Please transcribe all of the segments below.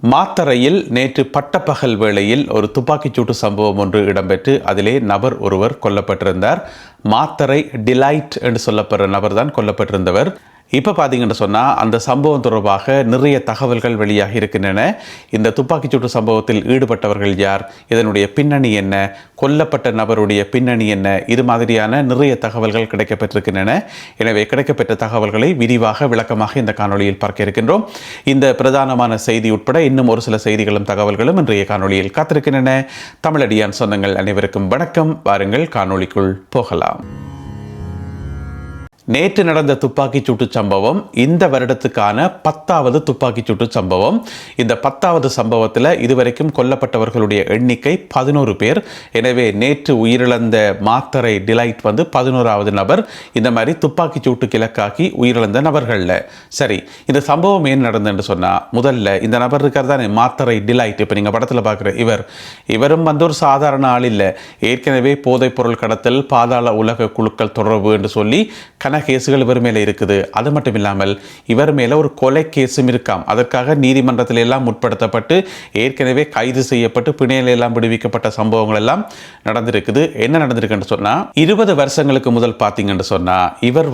மாத்தறையில் நேற்று பட்டப்பகல் வேளையில் ஒரு துப்பாக்கிச்சூட்டு சம்பவம் ஒன்று இடம்பெற்று அதிலே நபர் ஒருவர் கொல்லப்பட்டிருந்தார். மாத்தறை டிலைட் என்று சொல்லப்படுற நபர் தான் கொல்லப்பட்டிருந்தவர். இப்போ பார்த்தீங்கன்னு சொன்னால் அந்த சம்பவம் தொடர்பாக நிறைய தகவல்கள் வெளியாகி இருக்கின்றன. இந்த துப்பாக்கிச்சூட்டு சம்பவத்தில் ஈடுபட்டவர்கள் யார், இதனுடைய பின்னணி என்ன, கொல்லப்பட்ட நபருடைய பின்னணி என்ன, இது மாதிரியான நிறைய தகவல்கள் கிடைக்கப்பட்டிருக்கின்றன. எனவே கிடைக்கப்பெற்ற தகவல்களை விரிவாக விளக்கமாக இந்த காணொலியில் பார்க்க இருக்கின்றோம். இந்த பிரதானமான செய்தி உட்பட இன்னும் ஒரு சில செய்திகளும் தகவல்களும் இன்றைய காணொலியில் காத்திருக்கின்றன. தமிழடியான் சொந்தங்கள் அனைவருக்கும் வணக்கம். வாருங்கள் காணொலிக்குள் போகலாம். நேற்று நடந்த துப்பாக்கிச்சூட்டு சம்பவம் இந்த வருடத்துக்கான 10வது துப்பாக்கிச்சூட்டு சம்பவம். இந்த 10வது சம்பவத்தில் இதுவரைக்கும் கொல்லப்பட்டவர்களுடைய எண்ணிக்கை 11 பேர். எனவே நேற்று உயிரிழந்த மாத்தறை டிலைட் 11வது நபர். இந்த மாதிரி துப்பாக்கிச்சூட்டுக்கு இலக்காக்கி உயிரிழந்த நபர்களில் சரி, இந்த சம்பவம் ஏன் நடந்ததுன்னு சொன்னால், முதல்ல இந்த நபர் இருக்கார் தானே மாத்தறை டிலைட். இப்போ நீங்கள் படத்தில் பார்க்குற இவரும் ஒரு சாதாரண ஆள் இல்லை. ஏற்கனவே போதைப் பொருள் கடத்தல், பாதாள உலக குழுக்கள் தொடர்பு என்று சொல்லி கேஸுகள் இவர் மேலே இருக்குது. அது மட்டும் இல்லாமல் இவர் மேலே ஒரு கொலை கேஸும் இருக்காம். அதற்காக நீதிமன்றத்தில் எல்லாம் முற்படுத்தப்பட்டு ஏற்கனவே கைது செய்யப்பட்டு பிணையில் எல்லாம் விடுவிக்கப்பட்ட சம்பவங்கள் எல்லாம் நடந்திருக்குது. என்ன நடந்திருக்குன்னு சொன்னால், 20 வருஷங்களுக்கு முதல் பார்த்தீங்கன்னு சொன்னால் இவர்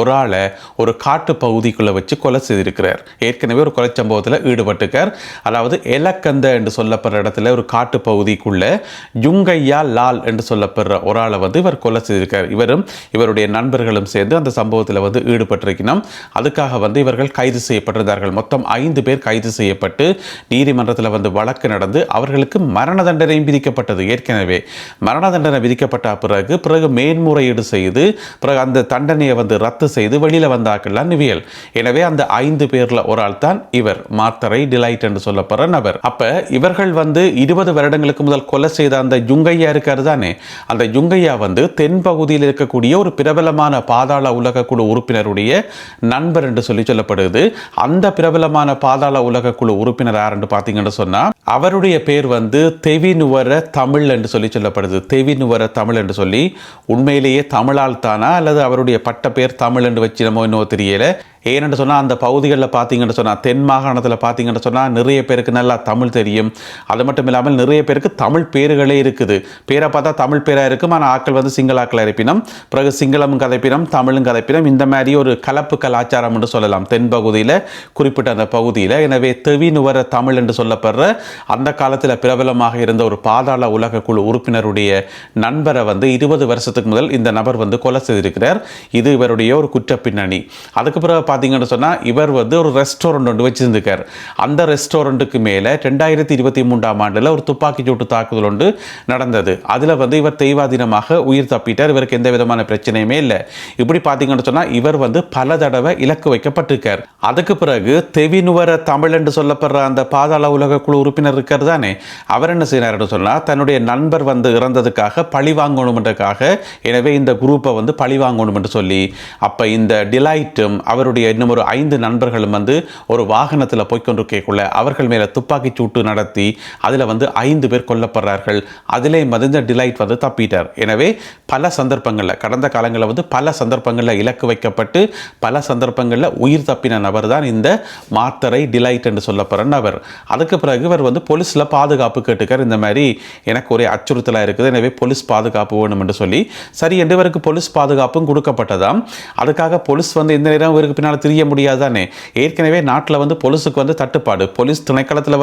ஒரு ஆளை ஒரு காட்டு பகுதிக்குள்ளே வச்சு கொலை செய்திருக்கிறார். ஏற்கனவே ஒரு கொலை சம்பவத்தில் ஈடுபட்டிருக்கார். அதாவது எலக்கந்த என்று சொல்லப்படுற இடத்துல ஒரு காட்டு பகுதிக்குள்ள ஜுங்கையா லால் என்று சொல்லப்படுற ஒரு ஆளை இவர் கொலை செய்திருக்கார். இவரும் இவருடைய நண்பர்களும் சேர்ந்து அந்த சம்பவத்தில் ஈடுபட்டிருக்கணும். அதுக்காக இவர்கள் கைது செய்யப்பட்டிருந்தார்கள். மொத்தம் 5 பேர் கைது செய்யப்பட்டு நீதிமன்றத்தில் வழக்கு நடந்து அவர்களுக்கு மரண தண்டனையும் விதிக்கப்பட்டது. ஏற்கனவே மரண தண்டனை விதிக்கப்பட்ட பிறகு மேன்முறையீடு செய்து பிறகு அந்த தண்டனையை ரத்து செய்து வெளியில் வந்தாக்கலாம் நிவியல். எனவே அந்த 5 பேர்ல ஒரு ஆள் தான் இவர் மாத்தறை டிலைட் என்று சொல்லப்படுற நபர். அப்ப இவர்கள் 20 வருடங்களுக்கு முதல் கொலை செய்த அந்த ஜுங்கையா இருக்காரு தானே, அந்த ஜுங்கையா தென் பகுதியில் இருக்கக்கூடிய ஒரு பிரபலமான பாதாள உலக குழு உறுப்பினருடைய நண்பர் என்று சொல்லப்படுது. அந்த பிரபலமான பாதாள உலக குழு உறுப்பினர் யார் என்று பார்த்தீங்கன்னு சொன்னா, அவருடைய பேர் தெவினுவர தமிழ் என்று சொல்லப்படுது. தெவினுவர தமிழ் என்று சொல்லி உண்மையிலேயே தமிழால் தானா அல்லது அவருடைய பட்ட பேர் தமிழ் என்று வச்சு நம்ம இன்னும் தெரியல. ஏனென்று சொன்னால் அந்த பகுதிகளில் பார்த்தீங்கன்னு சொன்னால் தென் மாகாணத்தில் பார்த்தீங்கன்னு சொன்னால் நிறைய பேருக்கு நல்லா தமிழ் தெரியும். அது மட்டும் இல்லாமல் நிறைய பேருக்கு தமிழ் பேர்களே இருக்குது. பேரை பார்த்தா தமிழ் பேராக இருக்கும், ஆனால் ஆக்கள் சிங்களாக்கள் இருப்பினும் பிறகு சிங்களமும் கதைப்பினம் தமிழும் கதைப்பினம் இந்த மாதிரி ஒரு கலப்பு கலாச்சாரம் என்று சொல்லலாம் தென் பகுதியில், குறிப்பிட்ட அந்த பகுதியில். எனவே தெவினுவர தமிழ் என்று சொல்லப்படுற அந்த காலத்தில் பிரபலமாக இருந்த ஒரு பாதாள உலக குழு உறுப்பினருடைய நண்பரை 20 வருஷத்துக்கு முதல் இந்த நபர் கொலை செய்திருக்கிறார். இது இவருடைய ஒரு குற்ற பின்னணி. அதுக்கு பிறகு பார்த்தீங்கன்னு சொன்னால் இவர் ஒரு ரெஸ்டாரண்ட் ஒன்று வச்சிருந்திருக்கார். அந்த ரெஸ்டாரண்ட்டுக்கு மேலே 2023ஆம் ஆண்டில் ஒரு துப்பாக்கிச்சூட்டு தாக்குதல் ஒன்று நடந்தது. அதில் இவர் தெய்வாதீனமாக உயிர் தப்பிட்டார். இவருக்கு எந்த விதமான பிரச்சனையுமே இல்லை. இப்படி பார்த்தீங்கன்னு சொன்னால் இவர் பல தடவை இலக்கு வைக்கப்பட்டிருக்கார். அதுக்கு பிறகு தெவினுவர தமிழ் என்று சொல்லப்படுற அந்த பாதாள உலக குழு உறுப்பினர் இருக்கார் தானே, அவர் என்ன செய்யறாருன்னு சொன்னால் தன்னுடைய நண்பர் இறந்ததுக்காக பழி வாங்கணும்ன்றதுக்காக, எனவே இந்த குரூப்பை பழி வாங்கணும் என்று சொல்லி அப்போ இந்த டிலைட்டும் அவருடைய இன்னும் ஒரு 5 நண்பர்களும் ஒரு வாகனத்தில் போய்கொண்டிருக்கக்குள்ள அவர்கள் மேலே துப்பாக்கி சூட்டு நடத்தி அதில் 5 பேர் கொல்லப்படுறார்கள். அதிலே இந்த டிலைட் தப்பிட்டார். எனவே பல சந்தர்ப்பங்களில் கடந்த காலங்களில் பல சந்தர்ப்பங்களில் இலக்கு வைக்கப்பட்டு பல சந்தர்ப்பங்களில் உயிர் தப்பின நபர் தான் இந்த மாத்தறை டிலைட் என்று சொல்லப்படுற நபர். அதுக்கு பிறகு இவர் போலீஸில் பாதுகாப்பு கேட்டுக்கார். இந்த மாதிரி எனக்கு ஒரே அச்சுறுத்தலாக இருக்குது, எனவே போலீஸ் பாதுகாப்பு வேணும் என்று சொல்லி சரி என்று இவருக்கு போலீஸ் பாதுகாப்பும் கொடுக்கப்பட்டதாம். அதுக்காக போலீஸ் எந்த நேரம் இவருக்கு பின்னால் தெரிய முடியாதானே. ஏற்கனவே நாட்டில் போலீஸுக்கு தட்டுப்பாடு, போலீஸ் திணைக்களத்தில்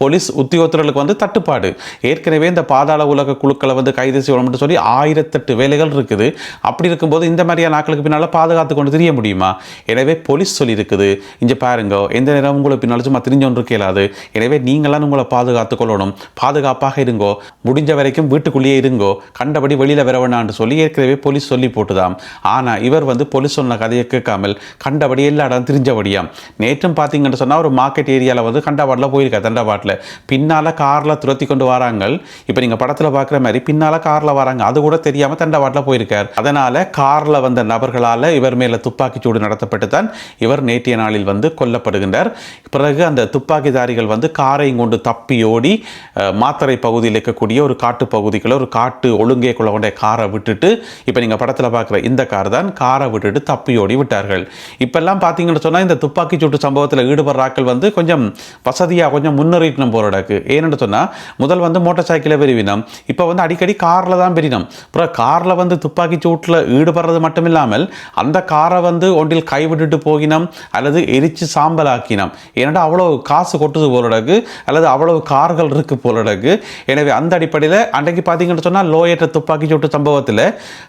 போலீஸ் உத்தியோகத்தர்களுக்கு தட்டுப்பாடு. ஏற்கனவே இந்த பாதாள உலக குழுக்களை கைது செய்யணும்னு சொல்லி 1008 வேலைகள் இருக்குது. அப்படி இருக்கும்போது இந்த மாதிரியான நாட்களுக்கு பின்னால் பாதுகாத்து கொண்டு தெரிய முடியுமா? எனவே போலீஸ் சொல்லி இருக்குது, இங்கே பாருங்க எந்த நேரம் உங்களுக்கு பின்னால் சும்மா தெரிஞ்சொன்று கேளாது. எனவே நீங்களாம் உங்களை பாதுகாத்து கொள்ளணும், பாதுகாப்பாக இருங்கோ, முடிஞ்ச வரைக்கும் வீட்டுக்குள்ளேயே இருங்கோ, கண்டபடி வெளியில் வர வேணான்னு சொல்லி ஏற்கனவே போலீஸ் சொல்லி போட்டுதாம். ஆனால் இவர் போலீஸ் சொன்ன கதையை கேட்காமல் கண்டபடி எல்லா இடம் தெரிஞ்சபடியாம். நேற்றும் பார்த்தீங்கன்னு சொன்னால் ஒரு மார்க்கெட் ஏரியாவில் கண்டபாட்டில் போயிருக்கா, தண்டபாட்டில் பின்னால் காரில் துரத்தி கொண்டு வராங்க. இப்போ நீங்கள் படத்தில் பார்க்குற மாதிரி பின்னால் காரில் வராங்க, அது கூட தெரியாமல் தண்டபாட்டில் போயிருக்கார். அதனால் காரில் வந்த நபர்களால் இவர் மேலே துப்பாக்கிச்சூடு நடத்தப்பட்டு தான் இவர் நேற்றைய நாளில் வந்து கொல்லப்படுகின்றார். பிறகு அந்த துப்பாக்கிதாரிகள் வந்து காரையும் கொண்டு தப்பி ஓடி மாத்தறை பகுதியில் இருக்கக்கூடிய ஒரு காட்டு பகுதிக்குள்ள ஒரு காட்டு ஒழுங்கே கொண்ட காரை விட்டுட்டு, இப்போ நீங்கள் படத்தில் பார்க்குற இந்த கார் தான், காரை விட்டுட்டு தப்பி ஓடி விட்டார்கள். இப்பெல்லாம் பார்த்தீங்கன்னு சொன்னால் இந்த துப்பாக்கிச்சூட்டு சம்பவத்தில் ஈடுபடுறாக்கள் வந்து கொஞ்சம் வசதியாக கொஞ்சம் முன்னேறிட்டணும் போல இருக்கு. ஏன்னு சொன்னால் முதல் வந்து மோட்டார் சைக்கிளை பெருவினோம், இப்போ வந்து அடிக்கடி காரில் தான் பெறினோம். அப்புறம் காரில் வந்து துப்பாக்கிச்சூட்டில் ஈடுபடுறது மட்டும் இல்லாமல் அந்த காரை வந்து ஒன்றில் கைவிட்டுட்டு போகினோம் அல்லது எரிச்சு சாம்பலாக்கினோம். ஏன்னா அவ்வளோ காசு கொட்டுது போல இருக்கு, அல்லது அவ்வளவு கார்கள் இருக்கு போல இருக்கு. எனவே அந்த அடிப்படையில் அன்றைக்கு பார்த்தீங்கன்னு சொன்னால் லோயற்ற துப்பாக்கிச்சூட்டு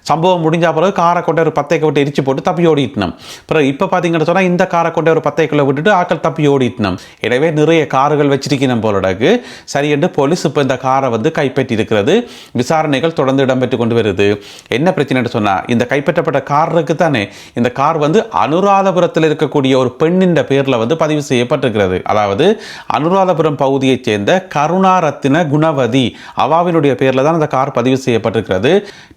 சம்பவம் முடிஞ்ச பிறகு காரை கொண்ட ஒரு 10 விட்டு எரிச்சு போட்டு தப்பி ஓடிட்டணும். அப்புறம் இப்போ பார்த்தீங்கன்னு சொன்னால் இந்த காரை கொண்ட ஒரு 10 விட்டுட்டு ஆக்கள் தப்பி ஓடிட்டணும். எனவே நிறைய கார்கள் வச்சிருக்கணும் போல இருக்கு. சரி என்று போலீஸ் இப்போ இந்த காரை வந்து கைப்பற்றி இருக்கிறது. விசாரணைகள் தொடர்ந்து இடம்பெற்று கொண்டு வருது. என்ன பிரச்சனை சொன்னால் இந்த கைப்பற்றப்பட்ட கார் இருக்கு தானே, இந்த கார் வந்து அனுராதபுரத்தில் இருக்கக்கூடிய ஒரு பெண்ணின் பேரில் வந்து பதிவு செய்யப்பட்டிருக்கிறது. அதாவது அனுராதபுரம் பகுதியைச் சேர்ந்த கருணாரத்தின குணவதி அவாவினுடைய பேரில் தான் அந்த கார் பதிவு செய்யப்பட்டிருக்கிறது.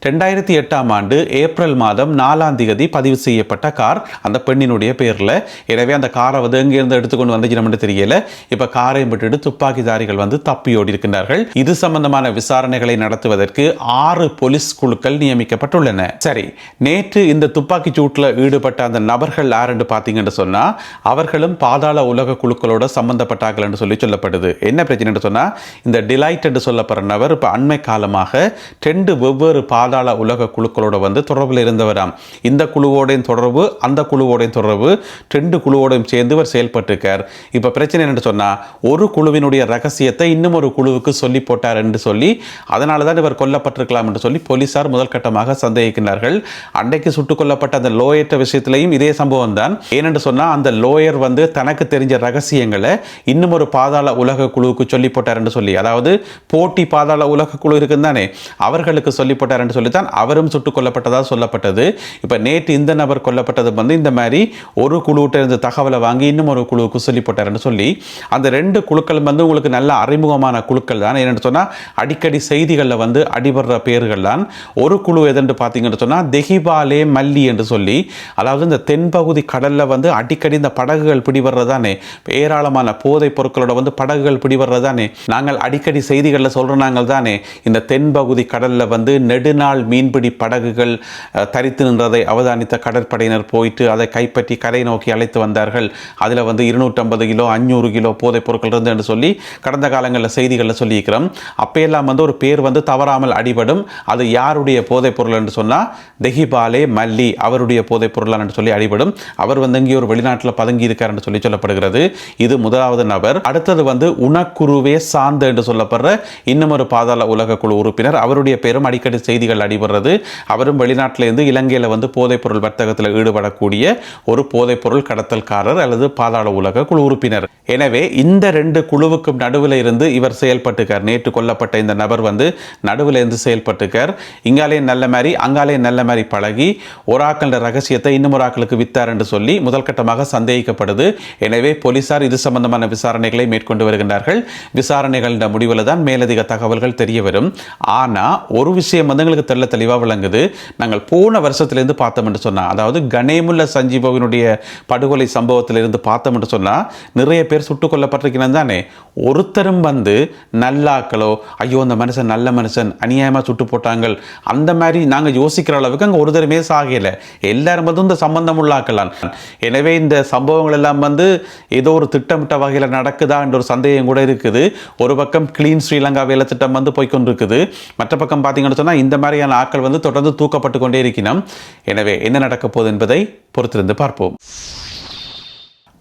2008ஆம் ஆண்டு ஏப்ரல் மாதம் 4ஆம் தேதி பதிவு செய்யப்பட்ட கார் அந்த பெண்ணினுடைய பேரில். எனவே அந்த காரை வந்து எங்கிருந்து எடுத்துக்கொண்டு வந்துச்சு தெரியல. இப்போ காரை விட்டுட்டு துப்பாக்கிதாரிகள் வந்து தப்பி ஓடி இருக்கின்றார்கள். இது சம்பந்தமான விசாரணைகளை நடத்துவதற்கு 6 போலீஸ் குழுக்கள் நியமிக்கப்பட்டுள்ளன. சரி, நேற்று இந்த துப்பாக்கி சூட்டில் ஈடுபட்ட அந்த நபர்கள் யாருன்னு பார்த்தீங்கன்னு சொன்னா அவர்களும் பாதாள உலக குழுக்களோட சம்பந்தப்பட்டார்கள் என்று சொல்லப்படுது. என்ன பிரச்சனை சொன்னா இந்த டிலைட் என்று சொல்லப்படுற நபர் இப்போ அண்மை காலமாக 2 வெவ்வேறு பாதாள உலக குழுக்களோட வந்து தொடர்பில் இருந்தவராம். இந்த குழுவோடையும் தொடர்பு, அந்த குழுவோடையும் தொடர்பு, 2 குழுவோடையும் சேர்ந்து இவர் செயல்பட்டிருக்கார். இப்போ பிரச்சனை என்ன சொன்னா ஒரு குழுவினுடைய ரகசியத்தை இன்னும் ஒரு குழுவுக்கு சொல்லி போட்டார் என்று சொல்லி அதனால தான் இவர் கொல்லப்பட்டிருக்கலாம் என்று சொல்லி போலீசார் முதல் கட்டமாக சந்தேகிக்கிறார்கள். அன்றைக்கு சுட்டுக் கொல்லப்பட்ட அந்த லோயற்ற விஷயத்திலையும் இதே சம்பவம் தான். ஏனென்று சொன்னால் அந்த லோயர் வந்து தனக்கு தெரிஞ்ச ரகசியங்களை இன்னும் ஒரு பாதாள உலக குழுவுக்கு சொல்லி போட்டார் என்று சொல்லி, அதாவது போட்டி பாதாள உலக குழு இருக்குன்னு தானே, அவர்களுக்கு சொல்லி போட்டார் என்று சொல்லித்தான் அவரும் சுட்டுக் கொல்லப்பட்டதாக சொல்லப்பட்டது. இப்போ நேற்று இந்த நபர் கொல்லப்பட்டது வந்து இந்த மாதிரி ஒரு குழுவிட்ட இருந்து தகவலை வாங்கி இன்னும் ஒரு குழுவுக்கு சொல்லி போட்டார் என்று சொல்லி, அந்த 2 குழுக்கள் வந்து உங்களுக்கு நல்ல அறிமுகமான குழுக்கள் தான். ஏன்னு சொன்னால் அடிக்கடி செய்திகளில் வந்து அடிபடுற பேர்கள் தான். ஒரு குழு எதென்று பார்த்தீங்கன்னு சொன்னால் தெஹிபாலே மல்லி என்று சொல்லி, அதாவது இந்த தென்பகுதி கடலில் வந்து அடிக்கடி இந்த படகுகள் பிடிபடுறதானே, ஏராளமான போதைப் பொருட்களோட வந்து படகுகள் பிடிபடுறதானே, நாங்கள் அடிக்கடி செய்திகளில் சொல்கிறோம் நாங்கள் தானே, இந்த தென்பகுதி கடலில் வந்து நெடுநாள் மீன்பிடி படகுகள் தரித்து நின்றதை அவதானித்த கடற்படையினர் போயிட்டு அதை கைப்பற்றி கரை நோக்கி அழைத்து வந்தார்கள். அதில் வந்து 250 கிலோ 500 கிலோ போதைப் பொருட்கள் இருந்து என்று சொல்லி கடந்த காலங்களில் செய்திகளில் சொல்லியிருக்கிறோம். அப்பையெல்லாம் வந்து ஒரு பேர் வந்து தவறாமல் அடிபடும். அது யாருடைய போதைப் பொருள் என்று சொன்னால் தெஹிபாலே மல்லி அவருடைய போதைப் பொருள் என்று சொல்லி அடிபடும். அவர் வந்து இங்கே ஒரு வெளிநாட்டில் பதுங்கி இருக்கார் என்று சொல்லி சொல்லப்படுகிறது. இது முதலாவது நபர். அடுத்தது வந்து உனக்குருவே சார்ந்த என்று சொல்லப்படுற இன்னும் ஒரு பாதாள உலக குழு உறுப்பினர். அவருடைய பேரும் அடிக்கடி செய்திகள் அடிபடுறது. அவரும் வெளிநாட்டிலிருந்து இலங்கையில் வந்து போதைப் பொருள் வர்த்தகத்தில் ஈடுபடக்கூடிய ஒரு போதைப் பொருள் கடத்தல்காரர் அல்லது பாதாள உலக குழு உறுப்பினர். எனவே இந்த 2 குழுவுக்கும் நடுவில் இருந்து இவர் செயல்பட்டுக்கார். நேற்று கொல்லப்பட்ட இந்த நபர் வந்து நடுவில் இருந்து செயல்பட்டுக்கார். இங்காலே நல்ல மாதிரி அங்காலே நல்ல மாதிரி பழகி ஒரு ஆக்கள ரகசியத்தை இன்னும் ஒரு ஆக்களுக்கு வித்தார் என்று சொல்லி முதல் கட்டமாக சந்தேகிக்கப்படுது. எனவே போலீசார் இது சம்பந்தமான விசாரணைகளை மேற்கொண்டு வருகின்றார்கள். விசாரணைகளின் முடிவில் தான் மேலதிக தகவல்கள் தெரிய வரும். ஆனால் ஒரு விஷயம் வந்து எங்களுக்கு தெளிவாக விளங்குது. நாங்கள் போன வருஷத்திலிருந்து பார்த்தோம் என்று சொன்னால், அதாவது கணேமுல்ல சஞ்சீவனுடைய படுகொலை சம்பவத்திலிருந்து பார்த்தோம் என்று சொன்னால் நிறைய பேர் சுட்டுக் கொல்லப்பட்டிருக்கிறது தானே. ஒருத்தரும் வந்து நல்லாக்களோ ஐயோ அந்த மனுஷன் நல்ல மனுஷன் அநியாயமாக சுட்டு போட்டாங்க அந்த மாதிரி நாங்கள் யோசிக்கிற அளவுக்கு அங்கே ஒருத்தருமே சாகலை. எல்லாரும் வந்து இந்த சம்பந்தம் உள்ளாக்கலாம். எனவே இந்த சம்பவங்கள் எல்லாம் வந்து ஏதோ ஒரு திட்டமிட்ட வகையில் நடக்குதா என்ற ஒரு சந்தேகம் கூட இருக்குது. ஒரு பக்கம் கிளீன் ஸ்ரீலங்கா வேலை திட்டம் வந்து போய்கொண்டிருக்குது. மற்ற பக்கம் பார்த்தீங்கன்னு சொன்னால் இந்த மாதிரியான ஆட்கள் வந்து தொடர்ந்து தூக்கப்பட்டு கொண்டே இருக்கணும். எனவே என்ன நடக்க போகுது என்பதை பொறுத்திருந்து பார்ப்போம்.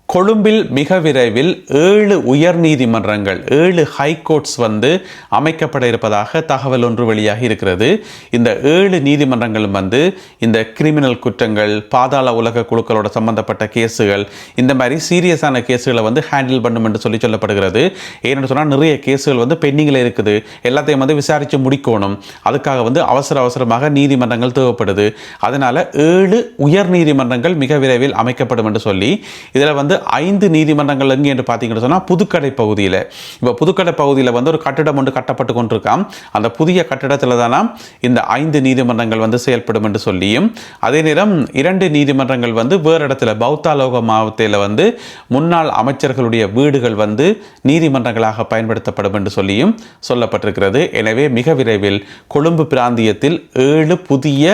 கொழும்பில் மிக விரைவில் 7 உயர் நீதிமன்றங்கள் 7 ஹைகோர்ட்ஸ் வந்து அமைக்கப்பட இருப்பதாக தகவல் ஒன்று வெளியாகி இருக்கிறது. இந்த 7 நீதிமன்றங்களும் வந்து இந்த கிரிமினல் குற்றங்கள், பாதாள உலக குழுக்களோட சம்பந்தப்பட்ட கேஸுகள், இந்த மாதிரி சீரியஸான கேஸுகளை வந்து ஹேண்டில் பண்ணும் என்று சொல்லப்படுகிறது. ஏன்னு சொன்னால் நிறைய கேஸுகள் வந்து பெண்டிங்கில் இருக்குது. எல்லாத்தையும் வந்து விசாரித்து முடிக்கணும். அதுக்காக வந்து அவசரமாக நீதிமன்றங்கள் தேவைப்படுது. அதனால 7 உயர் நீதிமன்றங்கள் மிக விரைவில் அமைக்கப்படும் என்று சொல்லி இதில் வந்து 5 நீதிமன்றங்கள் எங்கே என்று பார்த்தீங்கன்னு சொன்னால் புதுக்கடை பகுதியில். இப்போ புதுக்கடை பகுதியில் வந்து ஒரு கட்டிடம் ஒன்று கட்டப்பட்டு கொண்டிருக்காம். அந்த புதிய கட்டிடத்தில் தானா இந்த 5 நீதிமன்றங்கள் வந்து செயல்படும் என்று சொல்லியும், அதே நேரம் 2 நீதிமன்றங்கள் வந்து வேறு இடத்துல பௌத்தாலோக மாவட்டத்தில் வந்து முன்னாள் அமைச்சர்களுடைய வீடுகள் வந்து நீதிமன்றங்களாக பயன்படுத்தப்படும் என்று சொல்லியும் சொல்லப்பட்டிருக்கிறது. எனவே மிக விரைவில் கொழும்பு பிராந்தியத்தில் 7 புதிய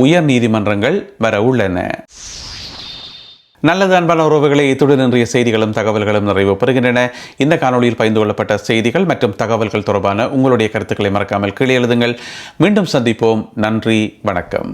உயர் நீதிமன்றங்கள் வர உள்ளன. நல்லது அன்பான உறவுகளை, இத்துடன் இன்றைய செய்திகளும் தகவல்களும் நிறைவு பெறுகின்றன. இந்த காணொலியில் பகிர்ந்து கொள்ளப்பட்ட செய்திகள் மற்றும் தகவல்கள் தொடர்பான உங்களுடைய கருத்துக்களை மறக்காமல் கீழே எழுதுங்கள். மீண்டும் சந்திப்போம். நன்றி, வணக்கம்.